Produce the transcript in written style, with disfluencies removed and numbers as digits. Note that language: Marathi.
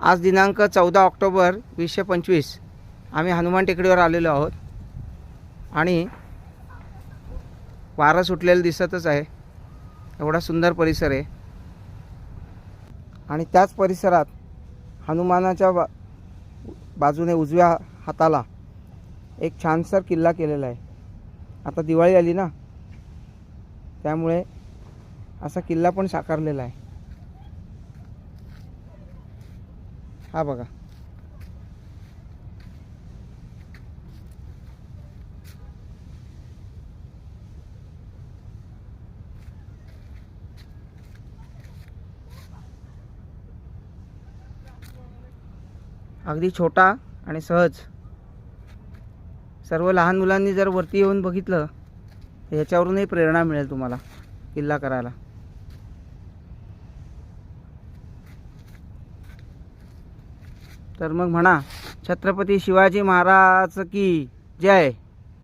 आज दिनांक 14 ऑक्टोबर 2025 आम्ही हनुमान टेकडीवर आलेलो आहोत आणि वारं सुटलेलं दिसतच आहे. एवढा सुंदर परिसर आहे आणि त्याच परिसरात हनुमानाच्या बाजूने उजव्या हाताला एक छानसा किल्ला केलेला आहे. आता दिवाळी आली ना, त्यामुळे असा किल्ला पण साकारलेला आहे. हा बघा, अगदी छोटा आणि सहज. सर्व लहान मुलांनी जर वरती येऊन बघितलं तर ह्याच्यावरूनही प्रेरणा मिळेल तुम्हाला किल्ला करायला. तर मग म्हणा, छत्रपती शिवाजी महाराज की जय.